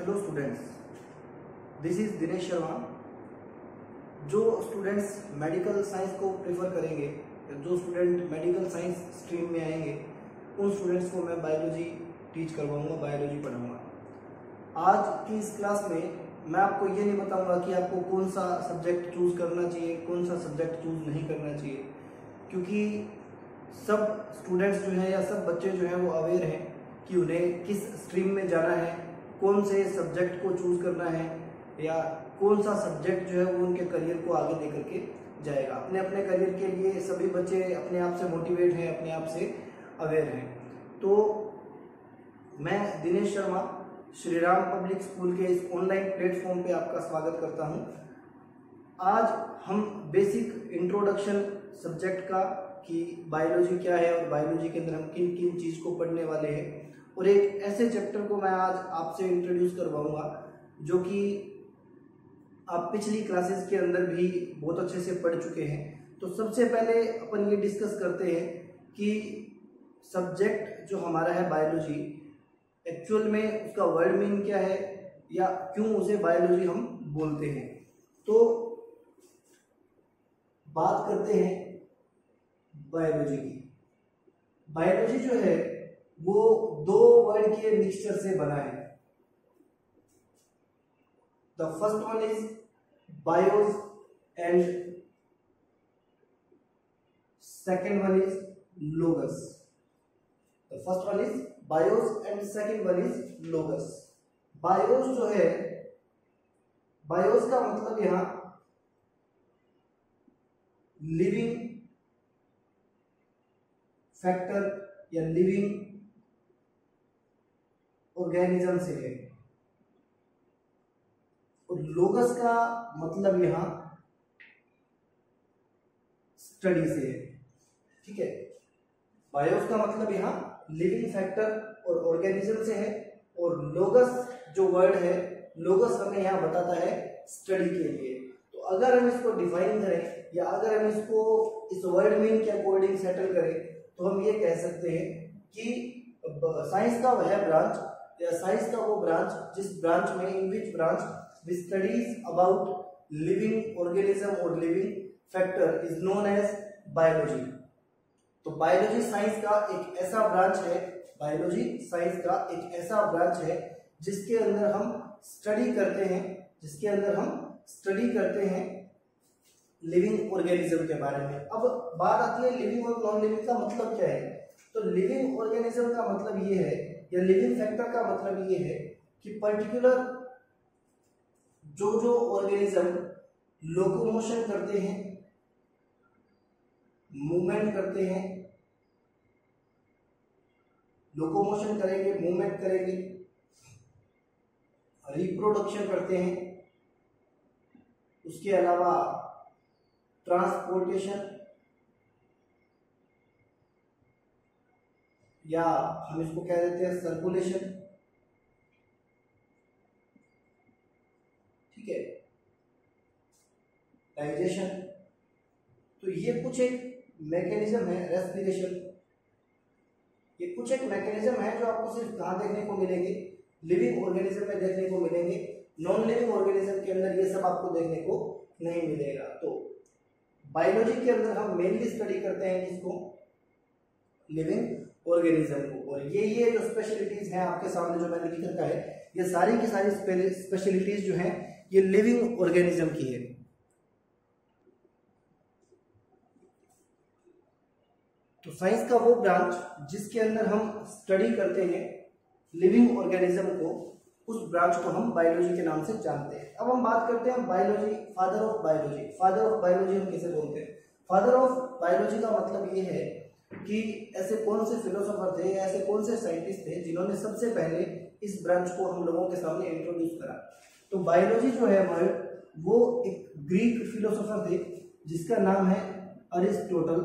Hello students, this is Dinesh Sharma. जो students medical science को prefer करेंगे, जो स्टूडेंट मेडिकल साइंस स्ट्रीम में आएंगे, उन स्टूडेंट्स को मैं बायोलॉजी टीच करवाऊंगा, बायोलॉजी पढ़ाऊंगा। आज की इस क्लास में मैं आपको ये नहीं बताऊंगा कि आपको कौन सा सब्जेक्ट चूज करना चाहिए, कौन सा सब्जेक्ट चूज नहीं करना चाहिए, क्योंकि सब स्टूडेंट्स जो हैं या सब बच्चे जो हैं वो अवेयर हैं कि उन्हें किस स्ट्रीम में जाना है, कौन से सब्जेक्ट को चूज करना है या कौन सा सब्जेक्ट जो है वो उनके करियर को आगे लेकर के जाएगा। अपने अपने करियर के लिए सभी बच्चे अपने आप से मोटिवेट हैं, अपने आप से अवेयर हैं। तो मैं दिनेश शर्मा श्री राम पब्लिक स्कूल के इस ऑनलाइन प्लेटफॉर्म पे आपका स्वागत करता हूं। आज हम बेसिक इंट्रोडक्शन सब्जेक्ट का कि बायोलॉजी क्या है और बायोलॉजी के अंदर हम किन किन चीज को पढ़ने वाले हैं, और एक ऐसे चैप्टर को मैं आज आपसे इंट्रोड्यूस करवाऊंगा जो कि आप पिछली क्लासेस के अंदर भी बहुत अच्छे से पढ़ चुके हैं। तो सबसे पहले अपन ये डिस्कस करते हैं कि सब्जेक्ट जो हमारा है बायोलॉजी, एक्चुअल में उसका वर्ड मीन क्या है या क्यों उसे बायोलॉजी हम बोलते हैं। तो बात करते हैं बायोलॉजी की। बायोलॉजी जो है वो दो वर्ड के मिक्सचर से बना है। The first one is BIOS and second one is लोगस। The first one is BIOS and second one is लोगस। BIOS जो है, बायोस का मतलब यहां लिविंग फैक्टर या लिविंग ऑर्गेनिज्म से है, और लोगस का मतलब यहां स्टडी से है। ठीक है, बायोस का मतलब यहां लिविंग फैक्टर और ऑर्गेनिज्म से है, और लोगस जो वर्ड है, लोगस हमें यहां बताता है स्टडी के लिए। तो अगर हम इसको डिफाइन करें या अगर हम इसको इस वर्ड मीन के अकॉर्डिंग सेटल करें तो हम ये कह सकते हैं कि साइंस का वह ब्रांच या साइंस का वो ब्रांच जिस ब्रांच में, in which branch which studies about living organism और living factor is known as biology. तो बायोलॉजी साइंस का एक ऐसा ब्रांच है, बायोलॉजी साइंस का एक ऐसा ब्रांच है जिसके अंदर हम स्टडी करते हैं, जिसके अंदर हम स्टडी करते हैं लिविंग ऑर्गेनिज्म के बारे में। अब बात आती है लिविंग और नॉन लिविंग का मतलब क्या है। तो लिविंग ऑर्गेनिज्म का मतलब ये है या लिविंग फैक्टर का मतलब ये है कि पर्टिकुलर जो ऑर्गेनिज्म लोकोमोशन करते हैं, मूवमेंट करते हैं, लोकोमोशन करेंगे, मूवमेंट करेंगे, रिप्रोडक्शन करते हैं, उसके अलावा ट्रांसपोर्टेशन या हम इसको कह देते हैं सर्कुलेशन। ठीक है, डाइजेशन। तो ये कुछ एक मैकेनिज्म है, रेस्पिरेशन, ये कुछ एक मैकेनिज्म है जो आपको सिर्फ कहां देखने को मिलेंगे, लिविंग ऑर्गेनिज्म में देखने को मिलेंगे। नॉन लिविंग ऑर्गेनिज्म के अंदर ये सब आपको देखने को नहीं मिलेगा। तो बायोलॉजी के अंदर हम मेनली स्टडी करते हैं इसको, लिविंग ऑर्गेनिज्म को, और ये जो स्पेशलिटीज हैं आपके सामने जो मैंने लिख रखा है, ये सारी की सारी स्पेशलिटीज जो हैं ये लिविंग ऑर्गेनिज्म की है। तो साइंस का वो ब्रांच जिसके अंदर हम स्टडी करते हैं लिविंग ऑर्गेनिज्म को, उस ब्रांच को हम बायोलॉजी के नाम से जानते हैं। अब हम बात करते हैं biology, father of biology. Father of biology हम किसे बोलते हैं? फादर ऑफ बायोलॉजी का मतलब ये है कि ऐसे कौन से फिलोसोफर थे, ऐसे कौन से साइंटिस्ट थे जिन्होंने सबसे पहले इस ब्रांच को हम लोगों के सामने इंट्रोड्यूस करा। तो बायोलॉजी जो है वो एक ग्रीक फिलोसोफर थे जिसका नाम है अरिस्टोटल,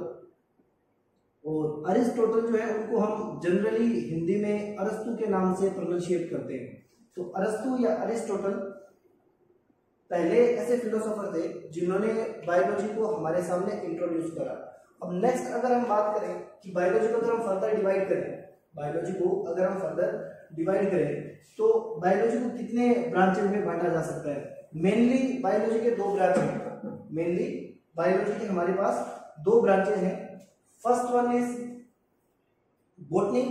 और अरिस्टोटल जो है उनको हम जनरली हिंदी में अरस्तु के नाम से प्रोनाउंशिएट करते हैं। तो अरस्तु या अरिस्टोटल पहले ऐसे फिलोसोफर थे जिन्होंने बायोलॉजी को हमारे सामने इंट्रोड्यूस करा। अब नेक्स्ट अगर हम बात करें कि बायोलॉजी को अगर हम फर्दर डिवाइड करें, बायोलॉजी को अगर हम फर्दर डिवाइड करें तो बायोलॉजी को कितने ब्रांचेज में बांटा जा सकता है? मेनली बायोलॉजी के दो ब्रांच हैं। मेनली बायोलॉजी के हमारे पास दो ब्रांचेज हैं। First one is botany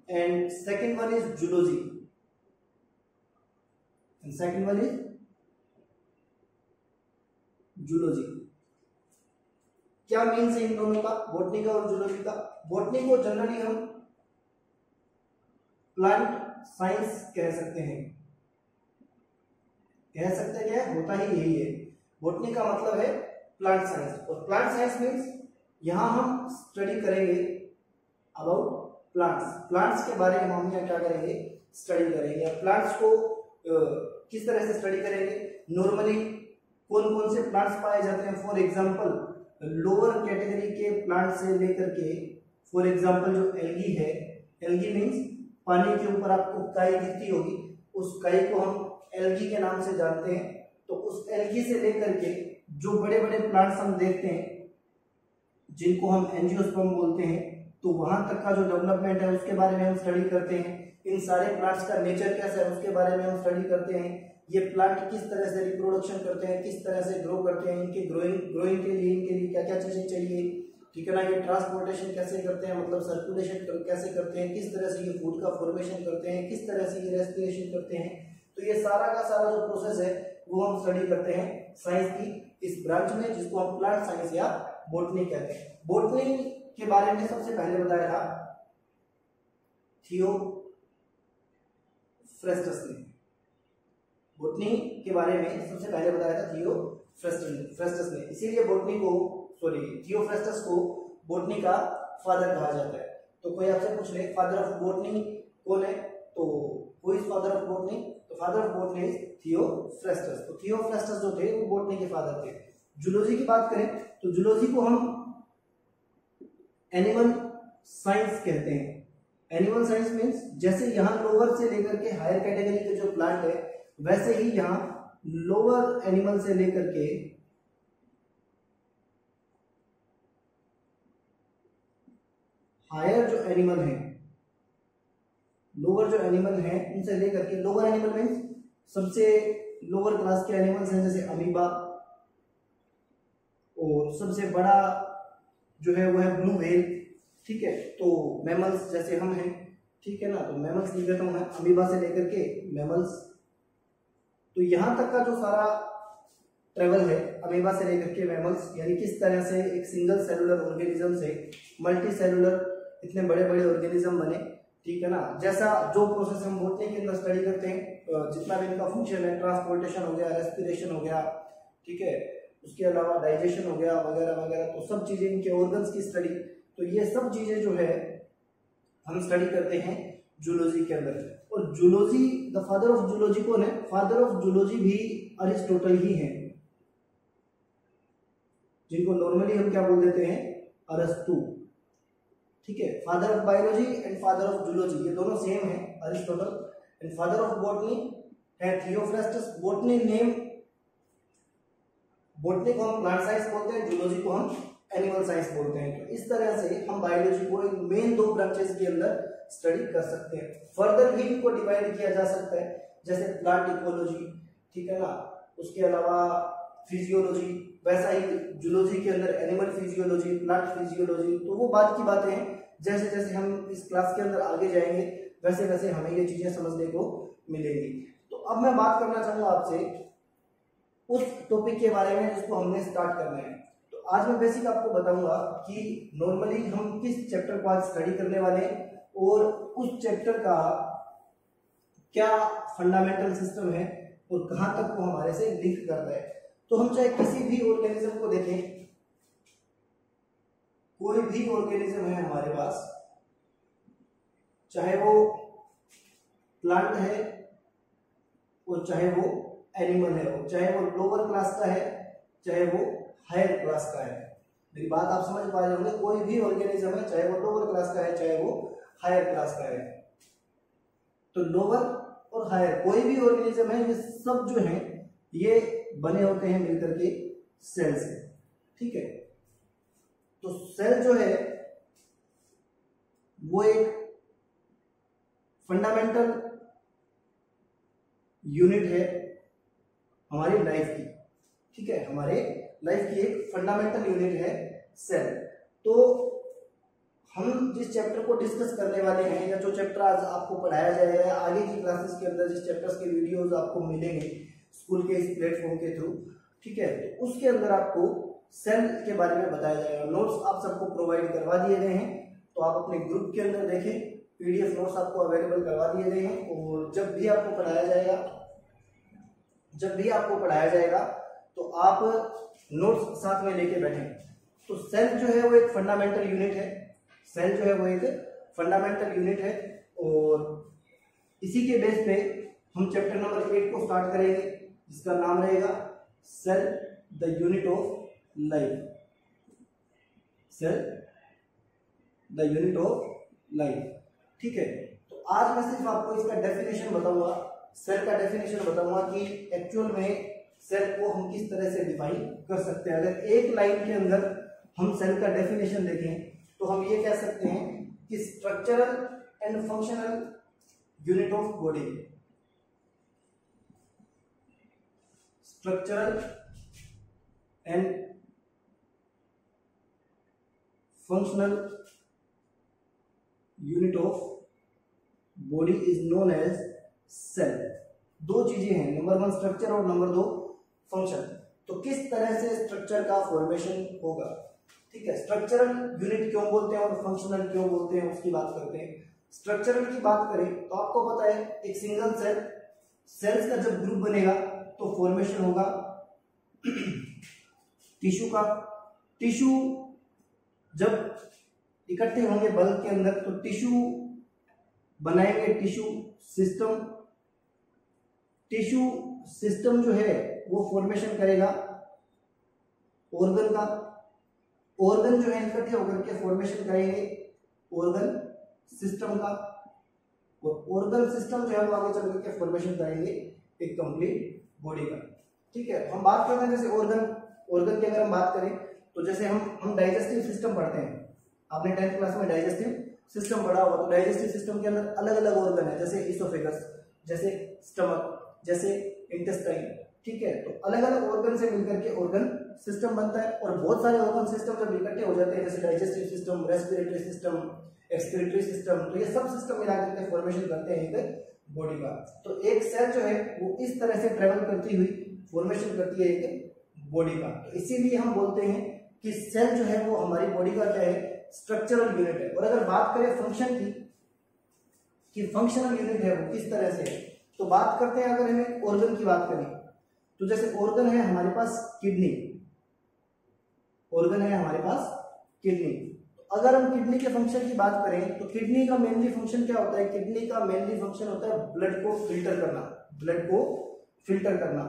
and second one is zoology. And second one is zoology. क्या मीन्स है इन दोनों का, बॉटनी का और जूलॉजी का? बॉटनी को जनरली हम प्लांट साइंस कह सकते हैं। कह सकते हैं क्या, होता ही यही है। बॉटनी का मतलब है प्लांट साइंस, और प्लांट साइंस मीन्स यहां हम स्टडी करेंगे अबाउट प्लांट्स। प्लांट्स के बारे में हम यहाँ क्या करेंगे, स्टडी करेंगे। प्लांट्स को किस तरह से स्टडी करेंगे? नॉर्मली कौन कौन से प्लांट्स पाए जाते हैं, फॉर एग्जांपल लोअर कैटेगरी के प्लांट से लेकर के, फॉर एग्जांपल जो एल्गी है, एल्गी मीन्स पानी के ऊपर आपको काई दिखती होगी, उस काई को हम एल्गी के नाम से जानते हैं। तो उस एल्गी से लेकर के जो बड़े बड़े प्लांट्स हम देखते हैं जिनको हम एंजियोस्पर्म बोलते हैं, तो वहां तक का जो डेवलपमेंट है उसके बारे में हम स्टडी करते हैं। इन सारे प्लांट्स का नेचर कैसा है उसके बारे में हम स्टडी करते हैं। ये प्लांट किस तरह से रिप्रोडक्शन करते हैं, किस तरह से ग्रो करते हैं, इनके ग्रोइंग के लिए क्या क्या चीजें चाहिए, ठीक है ना। ये ट्रांसपोर्टेशन कैसे करते हैं, मतलब सर्कुलेशन कैसे करते हैं, किस तरह से ये फूड का फॉर्मेशन करते हैं, किस तरह से ये रेस्पिरेशन करते हैं। तो ये सारा का सारा जो प्रोसेस है वो हम स्टडी करते हैं साइंस की इस ब्रांच में, जिसको हम प्लांट साइंस या बॉटनी कहते हैं। बॉटनी के बारे में सबसे पहले बताया था थियोफ्रेस्टस ने। बॉटनी के बारे में सबसे पहले बताया था थियोफ्रेस्टस ने, इसीलिए थियोफ्रेस्टस को बॉटनी का फादर कहा जाता है। तो कोई आपसे पूछ ले फादर ऑफ बॉटनी कौन है, तो who is father of botany? तो father of botany is Theophrastus. तो थियोफ्रेस्टस जो थे वो बॉटनी के फादर थे। जूलॉजी की बात करें तो जूलॉजी को हम एनिमल साइंस कहते हैं। एनिमल साइंस मीन्स जैसे यहाँ लोअर से लेकर के हायर कैटेगरी के जो प्लांट है, वैसे ही यहाँ लोअर एनिमल से लेकर के हायर जो एनिमल है, लोअर जो एनिमल है उनसे लेकर के, लोअर एनिमल मीन्स सबसे लोअर क्लास के एनिमल्स हैं जैसे अमीबा, और सबसे बड़ा जो है वो है ब्लू व्हेल, ठीक है। तो मैमल्स जैसे हम हैं, ठीक है ना, तो मैमल्स लिख देता हूं मैं, अमीबा से लेकर के मैमल्स। तो यहां तक का जो सारा ट्रेवल है अमीबा से लेकर के मैमल्स, यानी किस तरह से एक सिंगल सेलुलर ऑर्गेनिज्म से मल्टी सेलुलर इतने बड़े बड़े ऑर्गेनिज्म बने, ठीक है ना। जैसा जो प्रोसेस हम बॉटनी के अंदर स्टडी करते हैं, जितना भी इनका फंक्शन है, ट्रांसपोर्टेशन हो गया, रेस्पिरेशन हो गया, ठीक है, उसके अलावा डाइजेशन हो गया वगैरह वगैरह, तो सब चीजें इनके ऑर्गन्स की स्टडी, तो ये सब चीजें जो है हम स्टडी करते हैं जूलॉजी के अंदर। और zoology, the father of zoology कौन है? फादर ऑफ जूलॉजी भी अरिस्टोटल ही है, जिनको नॉर्मली हम क्या बोल देते हैं, अरस्तु, ठीक है। Father of biology and father of zoology ये दोनों सेम है, Aristotle. And father of botany है थियोफ्रेस्टस। बॉटनी नेम, बॉटनी को हम प्लांट साइंस बोलते हैं, जूलॉजी को हम एनिमल साइंस बोलते हैं। तो इस तरह से हम बायोलॉजी को एक मेन दो ब्रांचेस के अंदर स्टडी कर सकते हैं। फर्दर भी इनको डिवाइड किया जा सकता है, जैसे प्लांट इकोलॉजी, ठीक है ना, उसके अलावा फिजियोलॉजी, वैसा ही जूलॉजी के अंदर एनिमल फिजियोलॉजी, प्लांट फिजियोलॉजी। तो वो बात की बातें हैं, जैसे जैसे हम इस क्लास के अंदर आगे जाएंगे वैसे वैसे हमें ये चीजें समझने को मिलेंगी। तो अब मैं बात करना चाहूंगा आपसे उस टॉपिक के बारे में जिसको हमने स्टार्ट करना है। तो आज मैं बेसिक आपको बताऊंगा कि नॉर्मली हम किस चैप्टर को आज स्टडी करने वाले हैं और उस चैप्टर का क्या फंडामेंटल सिस्टम है और कहां तक वो हमारे से लिंक करता है। तो हम चाहे किसी भी ऑर्गेनिज्म को देखें, कोई भी ऑर्गेनिज्म है हमारे पास, चाहे वो प्लांट है और चाहे वो एनिमल है, और चाहे वो लोअर क्लास का है चाहे वो हायर क्लास का है। मेरी बात आप समझ पा रहे होंगे, कोई भी ऑर्गेनिज्म है चाहे वो लोअर क्लास का है चाहे वो हायर क्लास का है। तो लोअर और हायर कोई भी ऑर्गेनिज्म है, ये सब जो है ये बने होते हैं मिलकर के सेल से, ठीक है। तो सेल जो है वो एक फंडामेंटल यूनिट है हमारी लाइफ की, ठीक है, हमारे लाइफ की एक फंडामेंटल यूनिट है सेल। तो हम जिस चैप्टर को डिस्कस करने वाले हैं या जो चैप्टर आज आपको पढ़ाया जाएगा आगे की क्लासेस के अंदर, जिस चैप्टर्स के वीडियोस आपको मिलेंगे स्कूल के इस प्लेटफॉर्म के थ्रू, ठीक है, तो उसके अंदर आपको सेल के बारे में बताया जाएगा। नोट्स आप सबको प्रोवाइड करवा दिए गए हैं, तो आप अपने ग्रुप के अंदर देखें, पीडीएफ नोट्स आपको अवेलेबल करवा दिए गए हैं। और जब भी आपको पढ़ाया जाएगा तो आप नोट्स साथ में लेके बैठें। तो सेल जो है वो एक फंडामेंटल यूनिट है, सेल जो है वो एक फंडामेंटल यूनिट है, और इसी के बेस पे हम चैप्टर नंबर 8 को स्टार्ट करेंगे, जिसका नाम रहेगा cell the unit of life. Cell the unit of life, ठीक है। तो आज मैं सिर्फ आपको इसका डेफिनेशन बताऊंगा, सेल का डेफिनेशन बताऊंगा कि एक्चुअल में सेल को हम किस तरह से डिफाइन कर सकते हैं। अगर एक लाइन के अंदर हम सेल का डेफिनेशन देखें तो हम ये कह सकते हैं कि structural and functional unit of body, structural and functional unit of body is known as cell. दो चीजें हैं, नंबर 1 स्ट्रक्चर और नंबर 2 फंक्शन। तो किस तरह से स्ट्रक्चर का फॉर्मेशन होगा, ठीक है, स्ट्रक्चरल यूनिट क्यों बोलते हैं और फंक्शनल क्यों बोलते हैं उसकी बात करते हैं। स्ट्रक्चरल की बात करें तो आपको पता है एक सिंगल सेल, सेल्स का जब ग्रुप बनेगा तो फॉर्मेशन होगा टिश्यू का। टिश्यू जब इकट्ठे होंगे बल्क के अंदर तो टिश्यू बनाएंगे टिश्यू सिस्टम। टिश्यू सिस्टम जो है वो फॉर्मेशन करेगा ऑर्गन का। ऑर्गन जो है इकट्ठे होकर के फॉर्मेशन करेंगे ऑर्गन सिस्टम का, और ऑर्गन सिस्टम जो है वो आगे चल करके फॉर्मेशन करेंगे एक कंप्लीट बॉडी का, ठीक है। हम बात करते हैं जैसे ऑर्गन की अगर हम बात करें तो जैसे हम डाइजेस्टिव सिस्टम पढ़ते हैं, आपने 10th क्लास में डाइजेस्टिव सिस्टम पढ़ा होगा। तो डाइजेस्टिव सिस्टम के अंदर अलग अलग ऑर्गन है, जैसे इसोफेगस, जैसे स्टमक, जैसे इंटेस्टाइन, ठीक है। तो अलग अलग ऑर्गन से मिलकर के ऑर्गन सिस्टम बनता है, और बहुत सारे ऑर्गन सिस्टम जब इकट्ठे हो जाते हैं जैसे digestive system, respiratory system, excretory system, तो ये सब सिस्टम मिलाकर के फॉर्मेशन करते हैं एक बॉडी का। तो एक सेल जो है वो इस तरह से ट्रेवल करती हुई फॉर्मेशन करती है एक बॉडी का। तो इसीलिए हम बोलते हैं कि सेल जो है वो हमारी बॉडी का क्या है, स्ट्रक्चरल यूनिट है। और अगर बात करें फंक्शन की कि फंक्शनल यूनिट है वो किस तरह से है, तो बात करते हैं अगर हमें ऑर्गन की बात करें तो जैसे ऑर्गन है हमारे पास किडनी, ऑर्गन है हमारे पास किडनी। तो अगर हम किडनी के फंक्शन की बात करें तो किडनी का मेनली फंक्शन क्या होता है, किडनी का मेनली फंक्शन होता है ब्लड को फिल्टर करना, ब्लड को फिल्टर करना।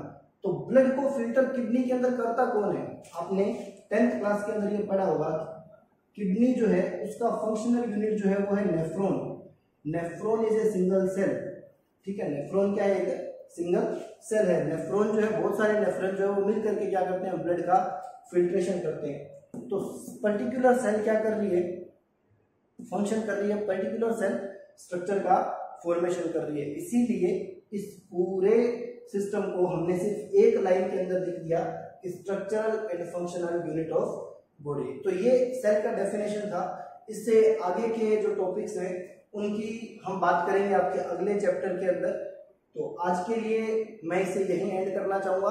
तो ब्लड को फिल्टर किडनी के अंदर करता कौन है, आपने 10th क्लास के अंदर ये पढ़ा होगा। किडनी जो है उसका फंक्शनल यूनिट जो है वो है nephron. Nephron is a single cell, ठीक है। नेफ्रॉन क्या है, एक सिंगल सेल है। नेफ्रॉन जो है बहुत सारे नेफ्रॉन जो है वो मिल करके क्या करते हैं, ब्लड का फिल्ट्रेशन करते हैं। तो पर्टिकुलर सेल क्या कर रही है, फंक्शन कर रही है, पर्टिकुलर सेल स्ट्रक्चर का फॉर्मेशन कर रही है। इसीलिए इस पूरे सिस्टम को हमने सिर्फ एक लाइन के अंदर लिख दिया, structural and functional unit of body. तो ये सेल का डेफिनेशन था। इससे आगे के जो टॉपिक्स हैं उनकी हम बात करेंगे आपके अगले चैप्टर के अंदर। तो आज के लिए मैं इसे यहीं एंड करना चाहूँगा,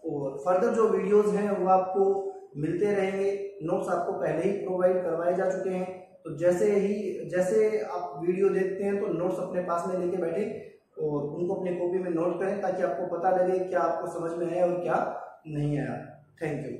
और फर्दर जो वीडियोस हैं वो आपको मिलते रहेंगे। नोट्स आपको पहले ही प्रोवाइड करवाए जा चुके हैं, तो जैसे आप वीडियो देखते हैं तो नोट्स अपने पास में लेके बैठे और उनको अपनी कॉपी में नोट करें, ताकि आपको पता लगे क्या आपको समझ में आया और क्या नहीं आया। Thank you.